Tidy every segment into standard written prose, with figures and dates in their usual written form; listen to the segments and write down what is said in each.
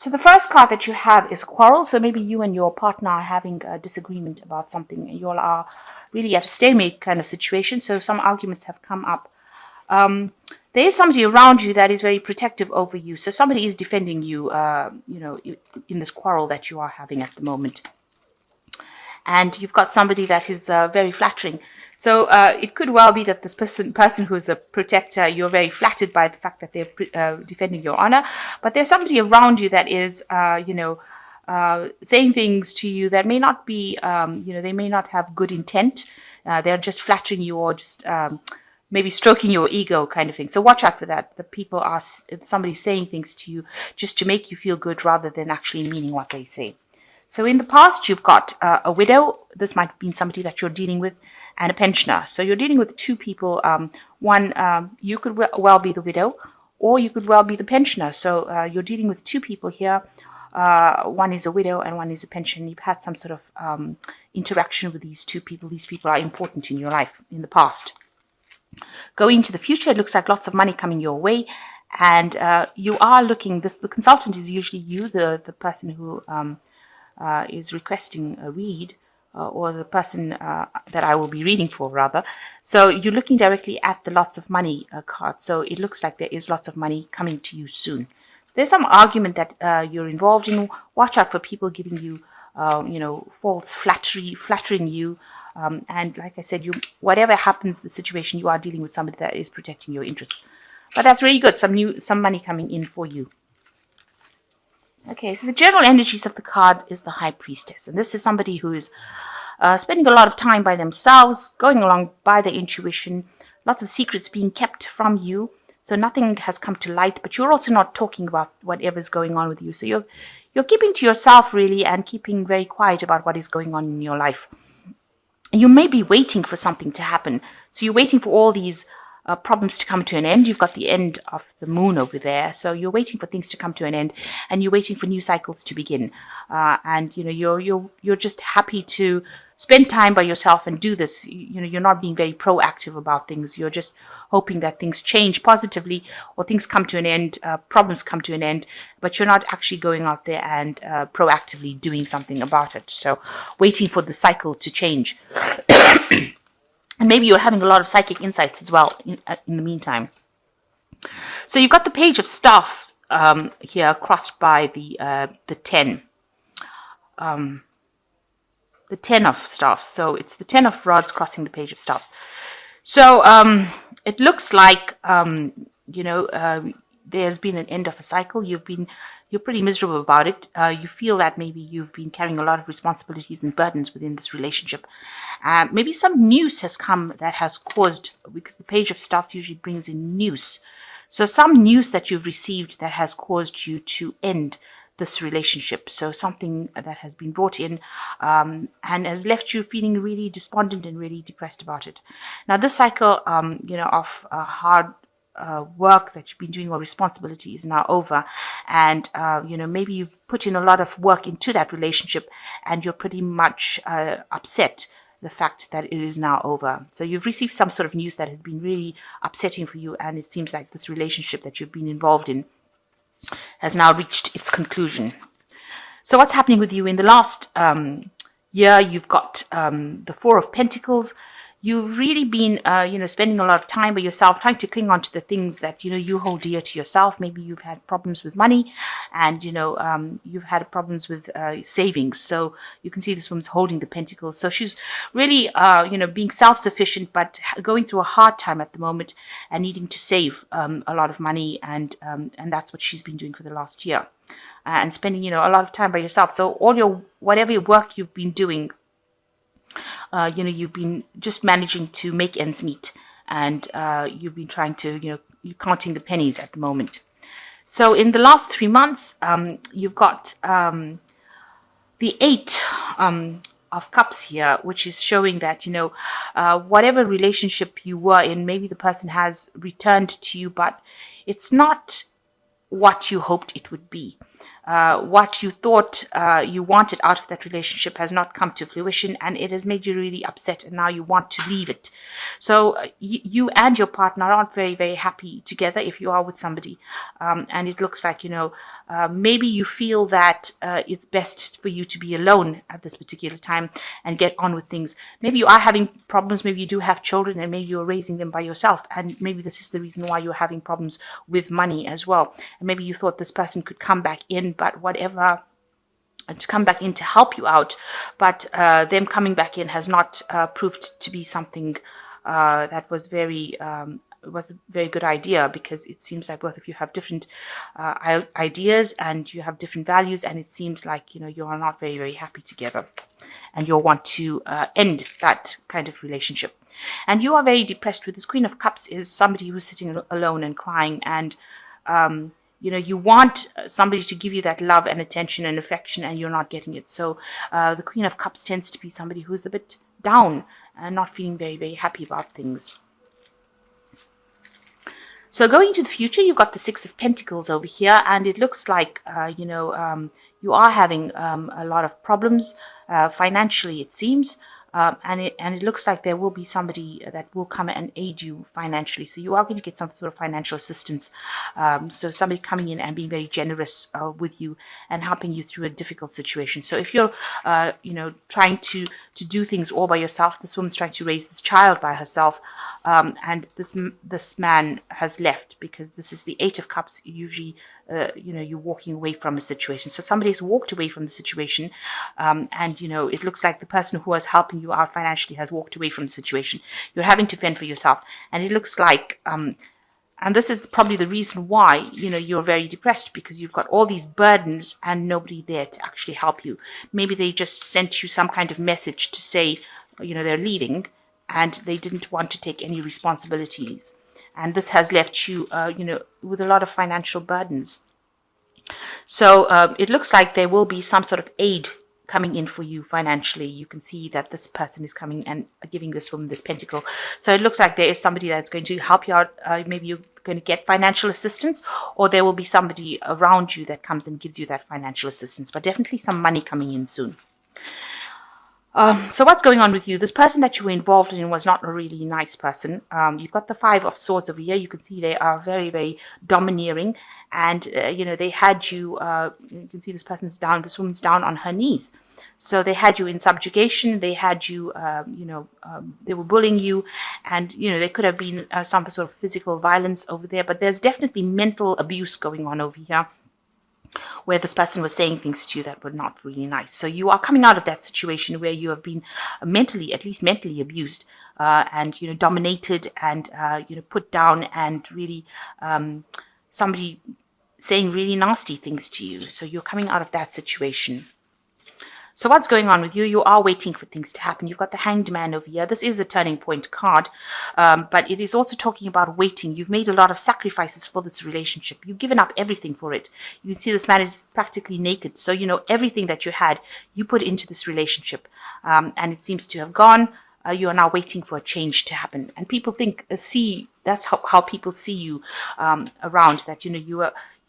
So the first card that you have is quarrel. So maybe you and your partner are having a disagreement about something. You all are really at a stalemate kind of situation. So some arguments have come up. There is somebody around you that is very protective over you. So somebody is defending you, in this quarrel that you are having at the moment. And you've got somebody that is very flattering. So it could well be that this person who is a protector, you're very flattered by the fact that they're defending your honor. But there's somebody around you that is, saying things to you that may not be, they may not have good intent. They're just flattering you or just maybe stroking your ego kind of thing. So watch out for that. The people are somebody saying things to you just to make you feel good rather than actually meaning what they say. So in the past, you've got a widow. This might have been somebody that you're dealing with, and a pensioner. So you're dealing with two people. One, you could well be the widow, or you could well be the pensioner. So you're dealing with two people here. One is a widow and one is a pensioner. You've had some sort of interaction with these two people. These people are important in your life in the past. Going into the future, it looks like lots of money coming your way. And you are looking, the consultant is usually you, the person who is requesting a read, or the person that I will be reading for, rather. So you're looking directly at the lots of money card. So it looks like there is lots of money coming to you soon. So there's some argument that you're involved in. Watch out for people giving you, false flattering you. And like I said, whatever happens, the situation, you are dealing with somebody that is protecting your interests. But that's really good. Some money coming in for you. Okay, so the general energies of the card is the High Priestess. And this is somebody who is spending a lot of time by themselves, going along by their intuition, lots of secrets being kept from you. So nothing has come to light, but you're also not talking about whatever's going on with you. So you're keeping to yourself, really, and keeping very quiet about what is going on in your life. You may be waiting for something to happen. So you're waiting for all these problems to come to an end. You've got the end of the moon over there, so you're waiting for things to come to an end, and you're waiting for new cycles to begin. And you're just happy to spend time by yourself and do this. You're not being very proactive about things. You're just hoping that things change positively, or things come to an end, problems come to an end, but you're not actually going out there and proactively doing something about it. So waiting for the cycle to change. And maybe you're having a lot of psychic insights as well in the meantime. So you've got the Page of Staffs here crossed by the 10. The 10 of Staffs. So it's the 10 of Rods crossing the Page of Staffs. So it looks like, there's been an end of a cycle. You're pretty miserable about it. You feel that maybe you've been carrying a lot of responsibilities and burdens within this relationship. Maybe some news has come that has caused, because the Page of Staffs usually brings in news. So some news that you've received that has caused you to end this relationship. So something that has been brought in and has left you feeling really despondent and really depressed about it. Now this cycle, of hard work that you've been doing or responsibility is now over, and maybe you've put in a lot of work into that relationship, and you're pretty much upset the fact that it is now over. So you've received some sort of news that has been really upsetting for you, and it seems like this relationship that you've been involved in has now reached its conclusion. So what's happening with you in the last year? You've got the Four of Pentacles. You've really been, spending a lot of time by yourself, trying to cling on to the things that, you hold dear to yourself. Maybe you've had problems with money, and, you've had problems with savings. So you can see this woman's holding the pentacles. So she's really, being self-sufficient, but going through a hard time at the moment and needing to save a lot of money. And that's what she's been doing for the last year. And spending, a lot of time by yourself. So whatever work you've been doing, you've been just managing to make ends meet, and you've been trying to, you're counting the pennies at the moment. So in the last 3 months, you've got the 8 of Cups here, which is showing that, whatever relationship you were in, maybe the person has returned to you, but it's not what you hoped it would be. What you thought you wanted out of that relationship has not come to fruition, and it has made you really upset, and now you want to leave it. So you and your partner aren't very, very happy together if you are with somebody, and it looks like, Maybe you feel that it's best for you to be alone at this particular time and get on with things. Maybe you are having problems. Maybe you do have children and maybe you're raising them by yourself. And maybe this is the reason why you're having problems with money as well. And maybe you thought this person could come back in, but whatever, to come back in to help you out. But them coming back in has not proved to be something that was was a very good idea, because it seems like both of you have different ideas and you have different values, and it seems like you are not very happy together, and you'll want to end that kind of relationship. And you are very depressed. With this Queen of Cups is somebody who's sitting alone and crying, and you want somebody to give you that love and attention and affection, and you're not getting it. So the Queen of Cups tends to be somebody who's a bit down and not feeling very happy about things. So going into the future, you've got the Six of Pentacles over here, and it looks like, you are having a lot of problems financially, it seems. And it looks like there will be somebody that will come and aid you financially. So you are going to get some sort of financial assistance. So somebody coming in and being very generous with you and helping you through a difficult situation. So if you're, trying to do things all by yourself, this woman's trying to raise this child by herself, and this man has left, because this is the Eight of Cups. Usually, you're walking away from a situation. So somebody has walked away from the situation, and it looks like the person who was helping you out financially has walked away from the situation. You're having to fend for yourself, and it looks like, and this is probably the reason why you're very depressed, because you've got all these burdens and nobody there to actually help you. Maybe they just sent you some kind of message to say they're leaving, and they didn't want to take any responsibilities. And this has left you, with a lot of financial burdens. So it looks like there will be some sort of aid coming in for you financially. You can see that this person is coming and giving this woman this pentacle. So it looks like there is somebody that's going to help you out. Maybe you're going to get financial assistance, or there will be somebody around you that comes and gives you that financial assistance. But definitely some money coming in soon. So what's going on with you? This person that you were involved in was not a really nice person. You've got the Five of Swords over here. You can see they are very domineering, and they had you. You can see this person's down. This woman's down on her knees. So they had you in subjugation. They had you. They were bullying you, and there could have been some sort of physical violence over there. But there's definitely mental abuse going on over here, where this person was saying things to you that were not really nice. So you are coming out of that situation where you have been at least mentally abused, and dominated, and put down, and really somebody saying really nasty things to you. So you're coming out of that situation. So what's going on with you? You are waiting for things to happen. You've got the Hanged Man over here. This is a turning point card, but it is also talking about waiting. You've made a lot of sacrifices for this relationship. You've given up everything for it. You can see this man is practically naked. So, everything that you had, you put into this relationship, and it seems to have gone. You are now waiting for a change to happen. And people that's how people see you around, that,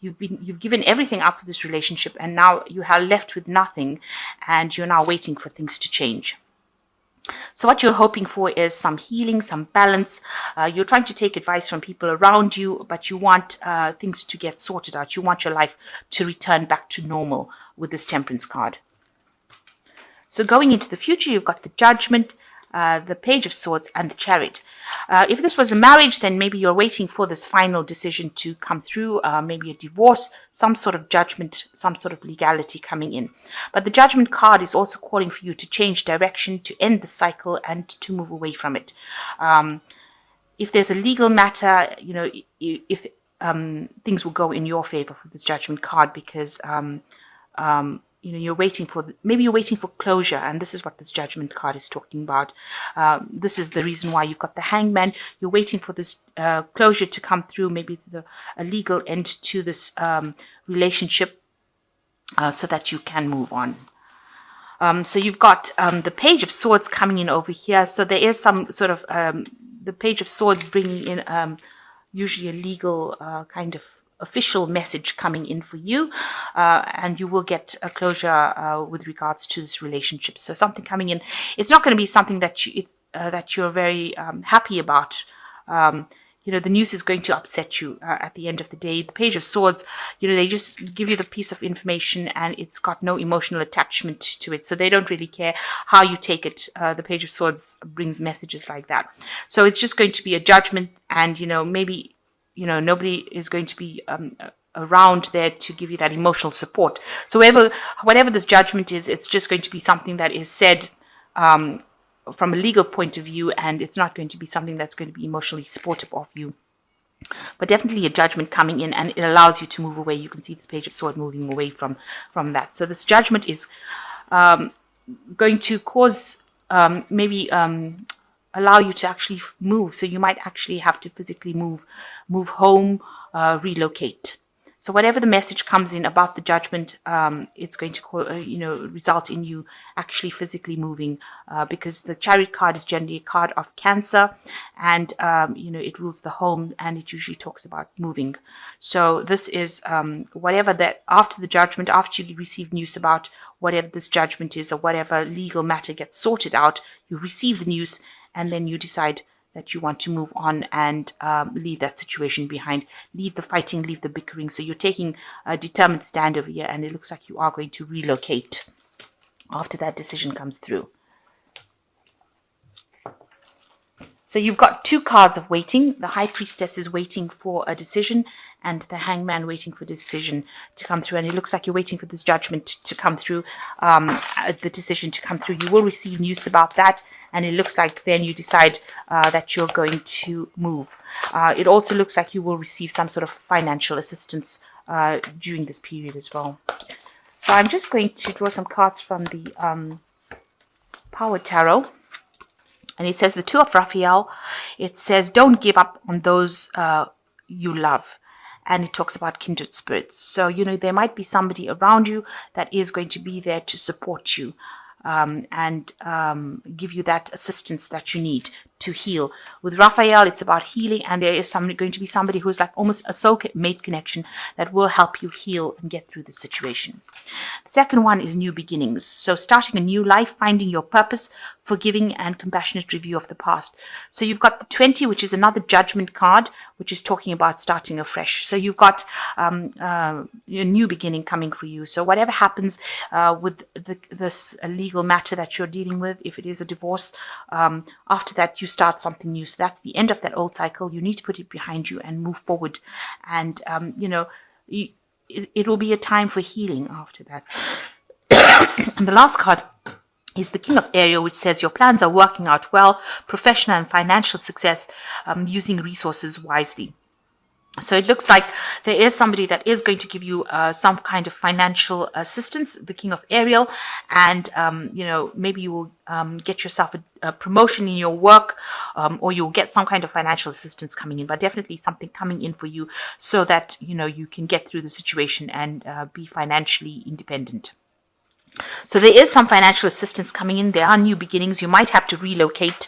you've given everything up for this relationship, and now you are left with nothing, and you're now waiting for things to change. So what you're hoping for is some healing, some balance. You're trying to take advice from people around you, but you want things to get sorted out. You want your life to return back to normal with this Temperance card. So going into the future, you've got the Judgment, the Page of Swords, and the Chariot. If this was a marriage, then maybe you're waiting for this final decision to come through, maybe a divorce, some sort of judgment, some sort of legality coming in. But the Judgment card is also calling for you to change direction, to end the cycle, and to move away from it. If there's a legal matter, if things will go in your favor for this Judgment card, because you're waiting for closure, and this is what this Judgment card is talking about. This is the reason why you've got the Hangman. You're waiting for this closure to come through, maybe a legal end to this relationship, so that you can move on. So you've got the Page of Swords coming in over here. So there is some sort of the Page of Swords bringing in usually a legal kind of official message coming in for you, and you will get a closure with regards to this relationship. So something coming in. It's not going to be something that you're very happy about. the news is going to upset you at the end of the day. The Page of Swords, they just give you the piece of information and it's got no emotional attachment to it. So they don't really care how you take it. The Page of Swords brings messages like that. So it's just going to be a judgment, and, maybe, nobody is going to be around there to give you that emotional support. So whatever this judgment is, it's just going to be something that is said from a legal point of view, and it's not going to be something that's going to be emotionally supportive of you. But definitely a judgment coming in, and it allows you to move away. You can see this Page of Swords moving away from that. So this judgment is going to cause maybe allow you to actually move. So you might actually have to physically move home, relocate. So whatever the message comes in about the judgment, it's going to result in you actually physically moving, because the Chariot card is generally a card of Cancer, and it rules the home, and it usually talks about moving. So this is whatever that, after the judgment, after you receive news about whatever this judgment is or whatever legal matter gets sorted out, you receive the news, and then you decide that you want to move on and leave that situation behind, leave the fighting, leave the bickering. So you're taking a determined stand over here, and it looks like you are going to relocate after that decision comes through. So you've got two cards of waiting. The High Priestess is waiting for a decision, and the Hangman waiting for a decision to come through. And it looks like you're waiting for this judgment to come through, the decision to come through. You will receive news about that, and it looks like then you decide that you're going to move. It also looks like you will receive some sort of financial assistance during this period as well. So I'm just going to draw some cards from the Power Tarot. And it says the Two of Raphael. It says, don't give up on those you love. And it talks about kindred spirits. So, there might be somebody around you that is going to be there to support you and give you that assistance that you need to heal. With Raphael, it's about healing, and there is going to be somebody who's like almost a soulmate connection that will help you heal and get through the situation. The second one is new beginnings. So starting a new life, finding your purpose, forgiving and compassionate review of the past. So you've got the 20, which is another judgment card, which is talking about starting afresh. So you've got a new beginning coming for you. So whatever happens with this legal matter that you're dealing with, if it is a divorce, after that you start something new. So that's the end of that old cycle. You need to put it behind you and move forward. And, it will be a time for healing after that. And the last card is the King of Ariel, which says your plans are working out well, professional and financial success, using resources wisely. So it looks like there is somebody that is going to give you some kind of financial assistance, the King of Ariel, and maybe you will get yourself a promotion in your work, or you'll get some kind of financial assistance coming in, but definitely something coming in for you so that you can get through the situation and be financially independent. So there is some financial assistance coming in. There are new beginnings. You might have to relocate,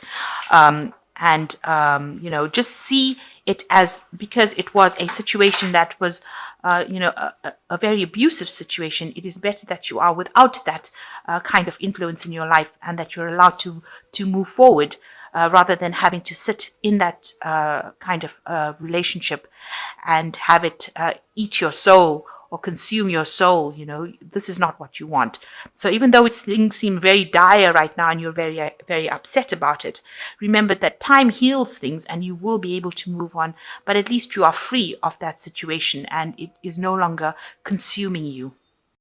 just see it as, because it was a situation that was, a very abusive situation. It is better that you are without that kind of influence in your life, and that you're allowed to move forward rather than having to sit in that kind of relationship and have it eat your soul or consume your soul. This is not what you want. So even though things seem very dire right now and you're very, very upset about it, remember that time heals things and you will be able to move on, but at least you are free of that situation and it is no longer consuming you.